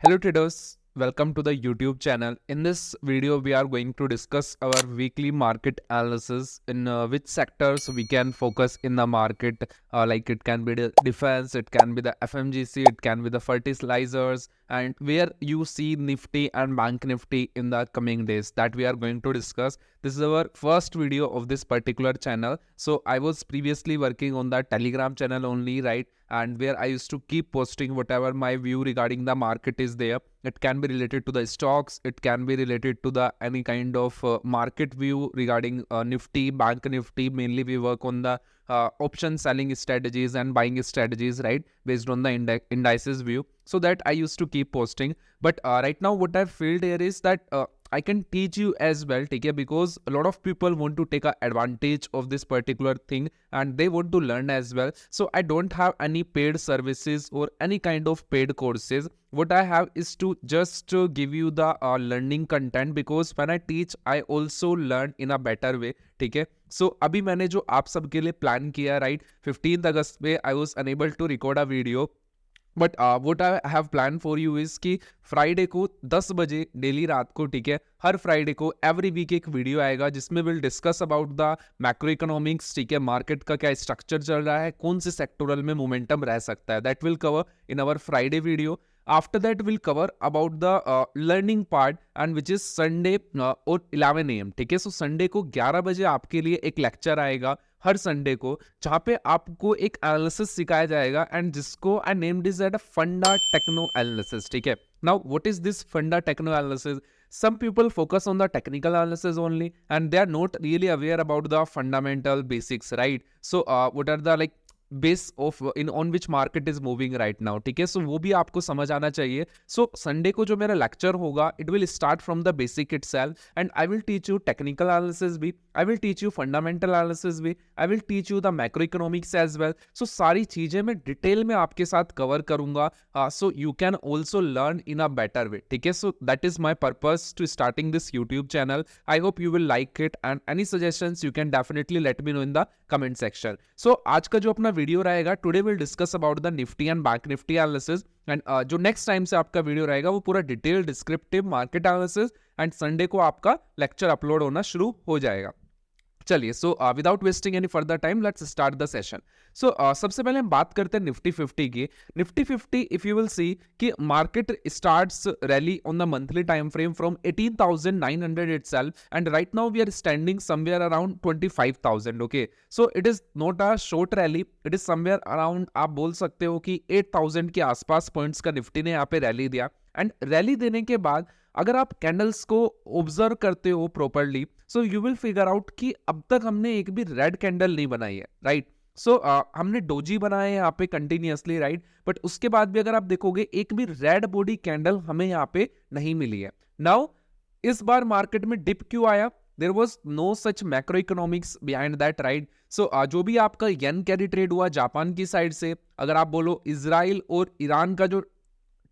Hello traders, welcome to the YouTube channel. In this video, we are going to discuss our weekly market analysis in which sectors we can focus in the market. Like it can be the defense, it can be the FMGC, it can be the fertilizers, and where you see Nifty and Bank Nifty in the coming days that we are going to discuss. This is our first video of this particular channel. So I was previously working on the Telegram channel only, right? And where I used to keep posting whatever my view regarding the market is there. It can be related to the stocks, it can be related to the any kind of market view regarding Nifty, Bank Nifty. Mainly we work on the option selling strategies and buying strategies, right, based on the indices view. So that I used to keep posting. But right now what I feel here is that I can teach you as well, okay? Because a lot of people want to take advantage of this particular thing and they want to learn as well. So I don't have any paid services or any kind of paid courses. What I have is to just give you the learning content, because when I teach I also learn in a better way, ठीक है? So अभी मैंने जो आप सबके लिए plan किया, right, 15 अगस्त पे I was unable to record a video. But vote I have plan for you is कि फ्राइडे को 10 बजे डेली रात को, ठीक है, हर फ्राइडे को एवरी वीक एक वीडियो आएगा जिसमें will discuss about the macro economics, ठीक है, मार्केट का क्या स्ट्रक्चर चल रहा है, कौन से सेक्टोरल में मोमेंटम रह सकता है. That will cover in our Friday video. After that, we'll cover about the learning part, and which is Sunday और 11 AM, ठीक है. सो संडे को 11 बजे आपके लिए एक लेक्चर आएगा हर संडे को, जहाँ पे आपको एक एनालिसिस सिखाया जाएगा, एंड जिसको I named is at a funda techno analysis, ठीक है. Now what is this funda techno analysis? Some people focus on the technical analysis only and they are not really aware about the fundamental basics, right? So what are the like base of in on which market is moving right now, ठीक है. सो वो भी आपको समझ आना चाहिए. So Sunday को जो मेरा लेक्चर होगा, it will start from the basic itself, and I will teach you technical analysis भी, I will teach you fundamental analysis भी, I will teach you the macro economics as well. So सारी चीजें मैं detail में आपके साथ cover करूंगा, so you can also learn in a better way, ठीक है. So that is my purpose to starting this YouTube channel. I hope you will like it, and any suggestions you can definitely let me know in the comment section. So आज का जो अपना video रहेगा, today will discuss about the Nifty and bank Nifty analysis, and जो next time से आपका video रहेगा वो पूरा detail descriptive market analysis, and Sunday को आपका लेक्चर अपलोड होना शुरू हो जाएगा. चलिए, so without wasting any further time let's start the session. So सबसे पहले हम बात करते हैं निफ्टी 50 की. Nifty 50, if you will see कि market starts rally on the monthly time frame from 18,900 itself, and right now we are standing somewhere around 25,000. Okay, so it is not a short rally, it is somewhere around, आप बोल सकते हो कि 8,000 के आसपास points का Nifty ने यहाँ पे रैली दिया. एंड रैली देने के बाद अगर आप कैंडल्स को ऑब्जर्व करते हो properly, so you will figure out कि अब तक हमने एक भी रेड कैंडल नहीं बनाई है, राइट. सो हमने डोजी बनाए हैं यहाँ पे कंटिन्यूअसली, राइट, बट उसके बाद भी अगर आप देखोगे एक भी रेड बॉडी कैंडल हमें यहाँ पे नहीं मिली है. नाउ इस बार मार्केट में डिप क्यों आया? There was no such macro economics behind that, right. So जो भी आपका येन कैरी ट्रेड हुआ जापान की साइड से, अगर आप बोलो इजराइल और ईरान का जो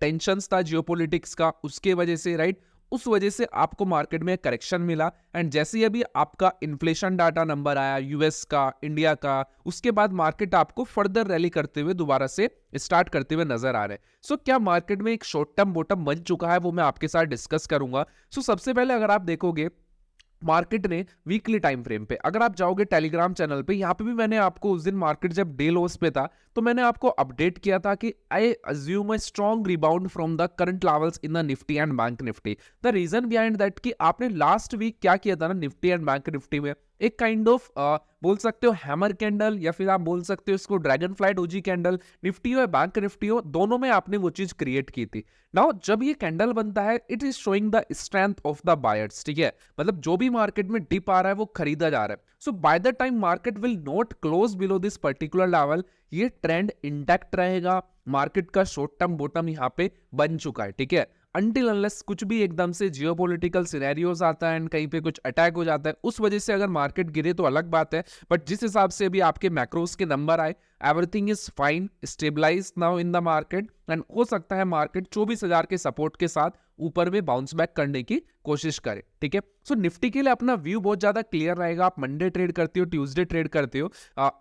टेंशंस था जियोपॉलिटिक्स का, उसके वजह से, राइट, उस वजह से आपको मार्केट में करेक्शन मिला. एंड जैसे ही अभी आपका इन्फ्लेशन डाटा नंबर आया यूएस का, इंडिया का, उसके बाद मार्केट आपको फर्दर रैली करते हुए दोबारा से स्टार्ट करते हुए नजर आ रहे हैं. सो क्या मार्केट में एक शॉर्ट टर्म बॉटम बन चुका है, वो मैं आपके साथ डिस्कस करूंगा. सो सबसे पहले अगर आप देखोगे मार्केट ने वीकली टाइम फ्रेम पे, अगर आप जाओगे टेलीग्राम चैनल पे, यहाँ पे भी मैंने आपको उस दिन मार्केट जब डे लॉस पे था तो मैंने आपको अपडेट किया था कि I assume a strong rebound from the current levels in the Nifty and bank Nifty. The reason behind that कि आपने लास्ट वीक क्या किया था ना निफ्टी एंड बैंक निफ्टी में, एक काइंड ऑफ बोल सकते हो हैमर कैंडल, या फिर आप बोल सकते हो इसको dragon fly doji candle, Nifty हो या बैंक निफ्टी हो, दोनों में आपने वो चीज क्रिएट की थी. नाउ जब ये कैंडल बनता है, it is showing the strength of the buyers, ठीक है. मतलब जो भी मार्केट में डिप आ रहा है वो खरीदा जा रहा है. So by the time market will not close below this particular level, ये ट्रेंड इंटैक्ट रहेगा. मार्केट का शॉर्ट टर्म बॉटम यहाँ पे बन चुका है, ठीक है. अनटिल अनलेस कुछ भी एकदम से जियोपॉलिटिकल सिनेरियोज आता है एंड कहीं पे कुछ अटैक हो जाता है, उस वजह से अगर मार्केट गिरे तो अलग बात है. बट जिस हिसाब से अभी आपके मैक्रोस के नंबर आए, everything is fine, stabilise now in the market, and हो सकता है मार्केट 24,000 के सपोर्ट के साथ ऊपर में बाउंस बैक करने की कोशिश करे, ठीक है. सो निफ्टी के लिए अपना व्यू बहुत ज्यादा क्लियर रहेगा. आप मंडे ट्रेड करते हो, ट्यूसडे ट्रेड करते हो.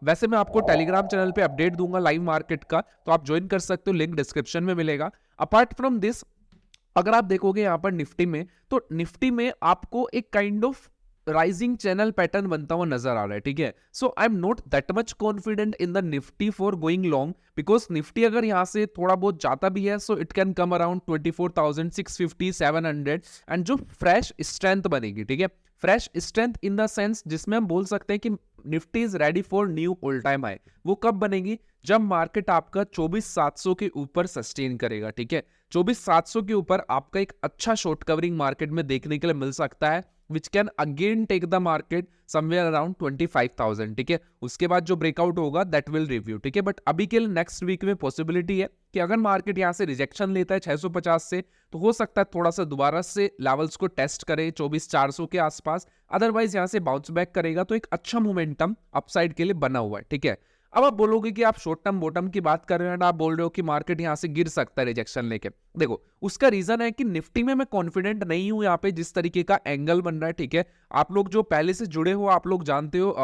वैसे मैं आपको टेलीग्राम चैनल पे अपडेट दूंगा लाइव मार्केट का, तो आप ज्वाइन कर सकते हो, लिंक डिस्क्रिप्शन में मिलेगा. अपार्ट फ्रॉम दिस, अगर आप देखोगे यहाँ पर निफ्टी में, तो निफ्टी में आपको एक kind of rising channel pattern बनता हुआ नजर आ रहा है, ठीक है। So I am not that much confident in the Nifty for going long, because Nifty अगर यहाँ से थोड़ा बहुत जाता भी है, so it can come around 24,650 700, and जो फ्रेश स्ट्रेंथ बनेगी, ठीक है, fresh strength in the sense जिसमें हम बोल सकते हैं कि Nifty is ready for knew all time high, वो कब बनेगी, जब मार्केट आपका 24,700 के ऊपर सस्टेन करेगा, ठीक है। 24,700 के ऊपर आपका एक अच्छा शॉर्ट कवरिंग मार्केट में देखने के लिए मिल सकता है, which can again take the market somewhere around 25,000, ठीक है। उसके बाद जो ब्रेकआउट होगा that will review, ठीक है। बट अभी के लिए नेक्स्ट वीक में पॉसिबिलिटी है कि अगर मार्केट यहाँ से रिजेक्शन लेता है 650 से, तो हो सकता है थोड़ा सा दोबारा से लेवल्स को टेस्ट करे 24,400 के आसपास, अदरवाइज यहाँ से बाउंस बैक करेगा, तो एक अच्छा मोमेंटम अपसाइड के लिए बना हुआ है, ठीक है। अब आप बोलोगे कि आप शॉर्ट टर्म बॉटम की बात कर रहे हैं, आप बोल रहे हो कि मार्केट यहां से गिर सकता है रिजेक्शन लेके। देखो, उसका रीजन है कि निफ्टी में मैं कॉन्फिडेंट नहीं हूं यहाँ पे, जिस तरीके का एंगल बन रहा है, ठीक है। आप लोग जो पहले से जुड़े हो, आप लोग जानते हो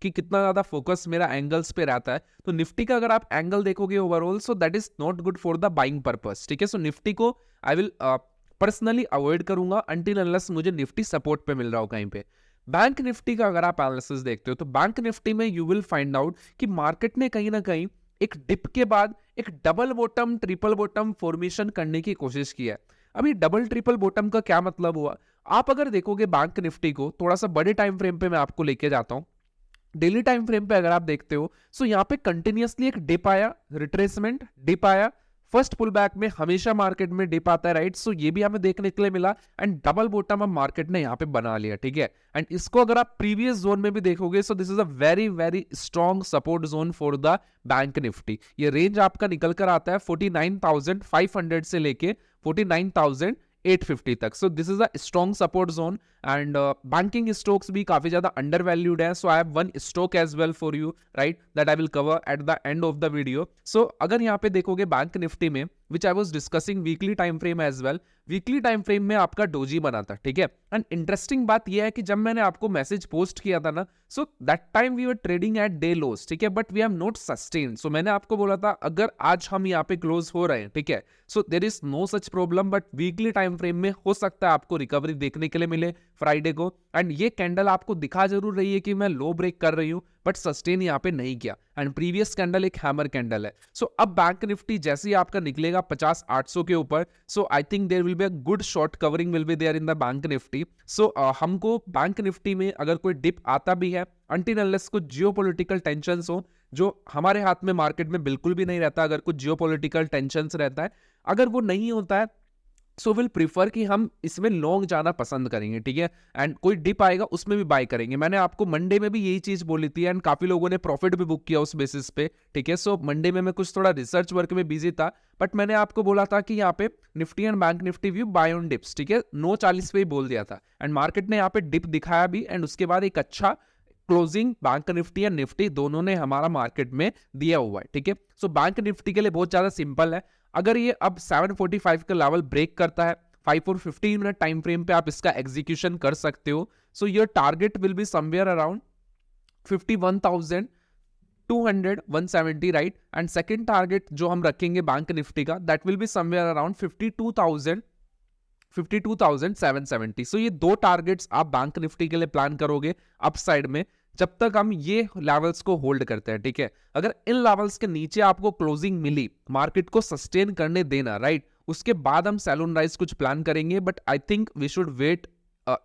कि कितना ज्यादा फोकस मेरा एंगल्स पे रहता है। तो निफ्टी का अगर आप एंगल देखोगे overall, so that is not good for the buying purpose, ठीक है। सो निफ्टी को आई विल पर्सनली अवॉइड करूंगा अंटिल अनलेस मुझे निफ्टी सपोर्ट पे मिल रहा हो कहीं पे। बैंक निफ्टी का अगर आप एनालिसिस देखते हो, तो बैंक निफ्टी में यू विल फाइंड आउट कि मार्केट ने कहीं ना कहीं एक डिप के बाद एक double bottom triple bottom formation करने की कोशिश की है। अभी डबल ट्रिपल बॉटम का क्या मतलब हुआ, आप अगर देखोगे बैंक निफ्टी को थोड़ा सा बड़े टाइम फ्रेम पे, मैं आपको लेके जाता हूं डेली टाइम फ्रेम पे, अगर आप देखते हो, सो यहाँ पे कंटिन्यूअसली एक डिप आया, रिट्रेसमेंट, डिप आया, फर्स्ट पुल बैक में हमेशा मार्केट में डिप आता है, राइट। सो ये भी हमें देखने के लिए मिला, एंड डबल बॉटम अब मार्केट ने यहाँ पे बना लिया, ठीक है। एंड इसको अगर आप प्रीवियस जोन में भी देखोगे, सो this is a very very strong support zone for the Bank Nifty. ये रेंज आपका निकल कर आता है 49,500 से लेके 49,850 तक। So this is a strong support zone, and banking stocks भी काफी ज्यादा अंडर वैल्यूड है। So I have one stock as well for you, right, that I will cover at the end of the video. So अगर यहाँ पे देखोगे Bank Nifty में, which I was discussing weekly time frame as well, weekly time frame में आपका doji बना था, ठीक है। एंड इंटरेस्टिंग बात यह है कि जब मैंने आपको मैसेज पोस्ट किया था ना, so that time we were trading at day lows, ठीक है, but we have not sustain. So मैंने आपको बोला था अगर आज हम यहाँ पे क्लोज हो रहे हैं, ठीक है, so there is no such problem, but weekly time frame में हो सकता है आपको रिकवरी देखने के लिए मिले फ्राइडे को। एंड ये कैंडल आपको दिखा जरूर रही है कि मैं लो ब्रेक कर रही हूं, बट सस्टेन यहाँ पे नहीं किया, एंड प्रीवियस कैंडल एक हैमर कैंडल है। सो अब बैंक निफ्टी जैसे ही आपका निकलेगा 50,800 के ऊपर, so I think there will be a good short covering will be there in the Bank Nifty. So हमको बैंक निफ्टी में अगर कोई डिप आता भी है, अनटिल अनलेस कुछ जियोपॉलिटिकल टेंशंस हो, जो हमारे हाथ में मार्केट में बिल्कुल भी नहीं रहता, अगर कुछ जियोपॉलिटिकल टेंशंस रहता है, अगर वो नहीं होता है, सो विल प्रीफर कि हम इसमें लॉन्ग जाना पसंद करेंगे, ठीक है। एंड कोई डिप आएगा उसमें भी बाय करेंगे। मैंने आपको मंडे में भी यही चीज बोली थी, एंड काफी लोगों ने प्रॉफिट भी बुक किया उस बेसिस पे, ठीक है। सो मंडे में मैं कुछ थोड़ा रिसर्च वर्क में बिजी था, बट मैंने आपको बोला था कि यहाँ पे Nifty and bank Nifty view bye on dips, ठीक है, 9:40 पे ही बोल दिया था, एंड मार्केट ने यहाँ पे डिप दिखाया भी, एंड उसके बाद एक अच्छा क्लोजिंग बैंक निफ्टी या निफ्टी दोनों ने हमारा मार्केट में दिया हुआ है, ठीक है। सो बैंक निफ्टी के लिए बहुत ज्यादा सिंपल है, अगर ये अब 745 का लेवल ब्रेक करता है 5 और 15 मिनट टाइम फ्रेम पे, आप इसका एग्जीक्यूशन कर सकते हो। So your target will be somewhere around 51,200 170, right. And second target जो हम रखेंगे बैंक निफ्टी का, that will be somewhere around 52,770। सो ये दो टारगेट्स आप बैंक निफ्टी के लिए प्लान करोगे अप साइड में, जब तक हम ये लेवल्स को होल्ड करते हैं, ठीक है। अगर इन लेवल्स के नीचे आपको क्लोजिंग मिली, मार्केट को सस्टेन करने देना, राइट, उसके बाद हम सेल ऑन राइज कुछ प्लान करेंगे, but I think we should wait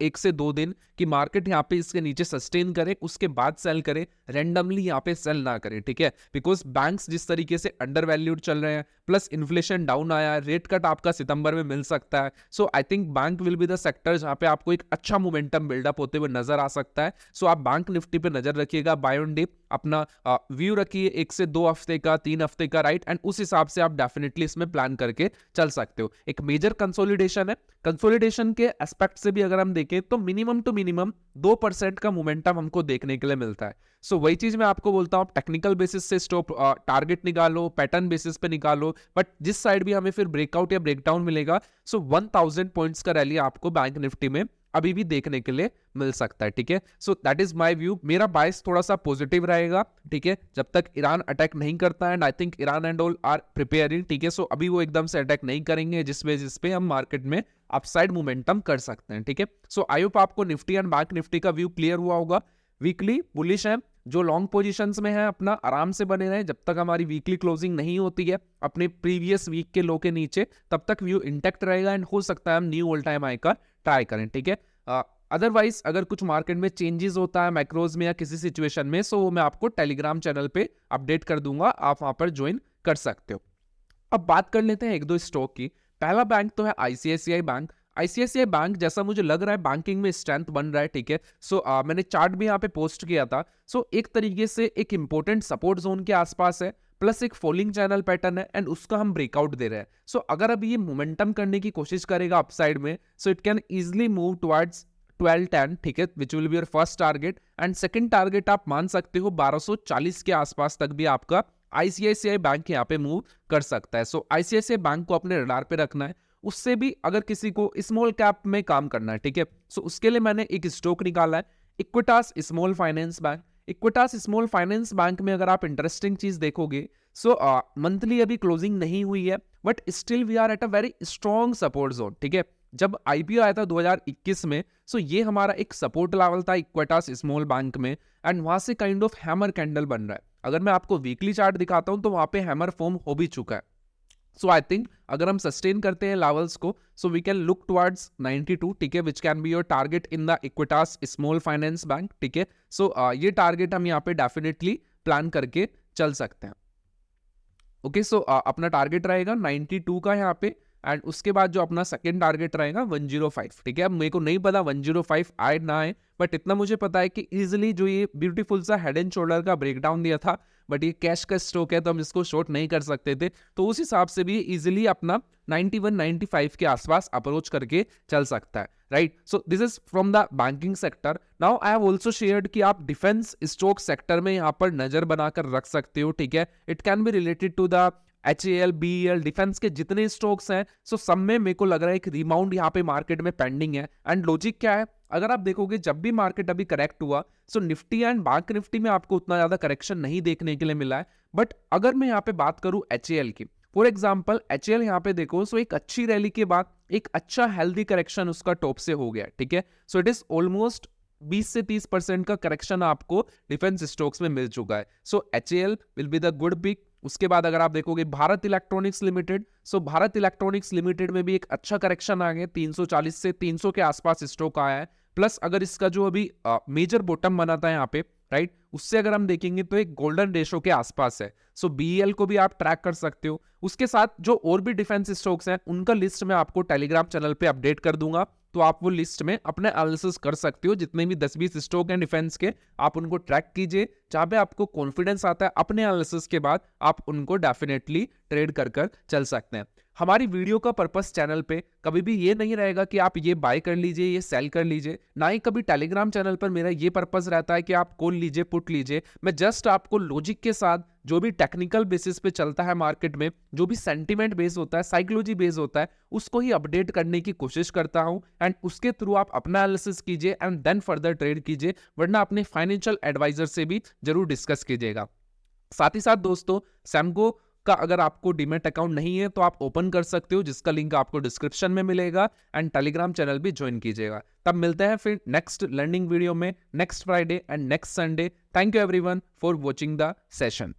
1 से 2 दिन कि मार्केट यहाँ पे इसके नीचे सस्टेन करे, उसके बाद सेल करे, रैंडमली यहाँ पे सेल ना करे, ठीक है। बिकॉज बैंक्स जिस तरीके से अंडर वैल्यूड चल रहे हैं, प्लस इन्फ्लेशन डाउन आया है, रेट कट आपका सितंबर में मिल सकता है। So I think bank will be the sector जहाँ पे आपको एक अच्छा मोमेंटम बिल्डअप होते हुए नजर आ सकता है। सो आप बैंक निफ्टी पे नजर रखिएगा, बाय ऑन डिप अपना व्यू रखिए 1 से 2 हफ्ते का, 3 हफ्ते का, राइट, एंड उस हिसाब से आप डेफिनेटली इसमें प्लान करके चल सकते हो। एक मेजर कंसोलिडेशन है, कंसोलिडेशन के एस्पेक्ट से भी अगर हम देखें तो मिनिमम टू मिनिमम 2% का मोमेंटम हमको देखने के लिए मिलता है। सो वही चीज मैं आपको बोलता हूं, टेक्निकल बेसिस से स्टॉप टारगेट निकालो, पैटर्न बेसिस पे निकालो, बट जिस साइड भी हमें फिर ब्रेकआउट या ब्रेकडाउन मिलेगा, सो 1000 पॉइंट्स का रैली आपको बैंक निफ्टी में अभी भी देखने के लिए मिल सकता है, ठीक है। So that is my view, मेरा बायस थोड़ा सा पॉजिटिव रहेगा, ठीक है, जब तक ईरान अटैक नहीं करता है। And I think Iran and all are preparing, ठीक है। सो अभी वो एकदम से अटैक नहीं करेंगे, जिस बेसिस पे हम मार्केट में अपसाइड मोमेंटम कर सकते हैं, ठीक है। सो आई होप आपको निफ्टी एंड बैंक निफ्टी का व्यू क्लियर हुआ होगा। वीकली बुलिश है, जो लॉन्ग पोजीशंस में है अपना आराम से बने रहे, जब तक हमारी वीकली क्लोजिंग नहीं होती है अपने प्रीवियस वीक के लो के नीचे, तब तक व्यू इंटैक्ट रहेगा। एंड हो सकता है हम न्यू ऑल टाइम हाई का ट्राई करें, ठीक है। अदरवाइज अगर कुछ मार्केट में चेंजेस होता है मैक्रोज में या किसी सिचुएशन में, सो मैं आपको टेलीग्राम चैनल पे अपडेट कर दूंगा, आप वहां पर ज्वाइन कर सकते हो। अब बात कर लेते हैं एक दो स्टॉक की। पहला बैंक तो है आईसीआईसीआई बैंक। आईसीआईसीआई बैंक जैसा मुझे लग रहा है बैंकिंग में स्ट्रेंथ बन रहा है, ठीक है। सो मैंने चार्ट भी यहाँ पे पोस्ट किया था। सो एक तरीके से एक इंपॉर्टेंट सपोर्ट जोन के आसपास है, प्लस एक फॉलिंग चैनल पैटर्न है, एंड उसका हम ब्रेकआउट दे रहे हैं। सो अगर अभी ये मोमेंटम करने की कोशिश करेगा अपसाइड में, सो it can easily move towards 1210, ठीक है, which will be your first target. And second target आप मान सकते हो 1240 के आसपास तक भी आपका आईसीआईसीआई बैंक यहाँ पे मूव कर सकता है। सो आईसीआईसीआई बैंक को अपने रडार पे रखना है। उससे भी अगर किसी को स्मॉल कैप में काम करना है, ठीक है, सो उसके लिए मैंने एक स्टॉक निकाला है, Equitas small finance bank. Equitas small finance bank में अगर आप इंटरेस्टिंग चीज देखोगे, सो मंथली अभी क्लोजिंग नहीं हुई है, but still we are at a very strong support zone, ठीक है। जब आईपीओ आया था 2021 में, सो ये हमारा एक सपोर्ट लेवल था इक्विटास स्मॉल बैंक में, एंड वहां से काइंड ऑफ हैमर कैंडल बन रहा है। अगर मैं आपको वीकली चार्ट दिखाता हूं तो वहां पे हैमर फॉर्म हो भी चुका है। सो आई थिंक अगर हम सस्टेन करते हैं लेवल्स को, so we can look towards 92, ठीक है, which can be your target in the Equitas small finance bank, ठीक है। सो ये टारगेट हम यहाँ पे डेफिनेटली प्लान करके चल सकते हैं। ओके, सो अपना टारगेट रहेगा 92 का यहाँ पे, एंड उसके बाद जो अपना सेकंड टारगेट रहेगा 105, ठीक है। अब मेरे को नहीं पता 105 आए ना आए, बट इतना मुझे पता है कि इजिली जो ये ब्यूटीफुल सा हेड एंड शोल्डर का ब्रेकडाउन दिया था, बट ये कैश का स्टॉक है तो हम इसको शॉर्ट नहीं कर सकते थे, तो उस हिसाब से भी इजिली अपना 91 95 के आसपास अप्रोच करके चल सकता है, right. So this is from the banking sector. Now I have also shared कि आप डिफेंस स्टॉक सेक्टर में यहाँ पर नजर बनाकर रख सकते हो, ठीक है। It can be related to the HAL, BEL, defence के जितने स्टॉक्स हैं, सो सब में मेरे को लग रहा है एक रिबाउंड यहाँ पे मार्केट में पेंडिंग है। एंड लॉजिक क्या है, अगर आप देखोगे जब भी मार्केट अभी करेक्ट हुआ, सो निफ्टी एंड बैंक निफ्टी में आपको उतना ज्यादा करेक्शन नहीं देखने के लिए मिला है। बट अगर मैं यहाँ पे बात करूं HAL की, फॉर एग्जाम्पल HAL यहाँ पे देखो, सो एक अच्छी रैली के बाद एक अच्छा हेल्दी करेक्शन उसका टॉप से हो गया, ठीक है। सो इट इज ऑलमोस्ट 20 से 30% का करेक्शन आपको डिफेंस स्टॉक्स में मिल चुका है। So HAL will be the good pick. उसके बाद अगर आप देखोगे Bharat electronics limited, so Bharat electronics limited में भी एक अच्छा करेक्शन आ गया, 340 से 300 के आसपास स्टॉक आया है। प्लस अगर इसका जो अभी मेजर बॉटम बना था यहाँ पे, राइट, उससे अगर हम देखेंगे तो एक गोल्डन रेशो के आसपास है। सो BEL को भी आप ट्रैक कर सकते हो। उसके साथ जो और भी डिफेंस स्टॉक्स हैं उनका लिस्ट मैं आपको टेलीग्राम चैनल पे अपडेट कर दूंगा, तो आप वो लिस्ट में अपने एनालिसिस कर सकते हो। जितने भी 10-20 स्टॉक हैं डिफेंस के, आप उनको ट्रैक कीजिए, जहां पे आपको कॉन्फिडेंस आता है अपने एनालिसिस के बाद आप उनको डेफिनेटली ट्रेड कर चल सकते हैं। हमारी वीडियो का पर्पस चैनल पे कभी भी ये नहीं रहेगा कि आप ये बाय कर लीजिए, ये सेल कर लीजिए, ना ही कभी टेलीग्राम चैनल पर मेरा ये पर्पस रहता है कि आप कॉल लीजिए, पुट लीजिए। मैं जस्ट आपको लॉजिक के साथ जो भी टेक्निकल बेसिस पे चलता है मार्केट में, जो भी सेंटीमेंट बेस होता है, साइकोलॉजी बेस होता है, उसको ही अपडेट करने की कोशिश करता हूं। एंड उसके थ्रू आप अपना एनालिसिस कीजिए एंड देन फर्दर ट्रेड कीजिए, वरना अपने फाइनेंशियल एडवाइजर से भी जरूर डिस्कस कीजिएगा। साथ ही साथ दोस्तों, सैमको का अगर आपको डीमैट अकाउंट नहीं है तो आप ओपन कर सकते हो, जिसका लिंक आपको डिस्क्रिप्शन में मिलेगा, एंड टेलीग्राम चैनल भी ज्वाइन कीजिएगा। तब मिलते हैं फिर नेक्स्ट लर्निंग वीडियो में, next Friday and next Sunday. Thank you everyone for watching the session.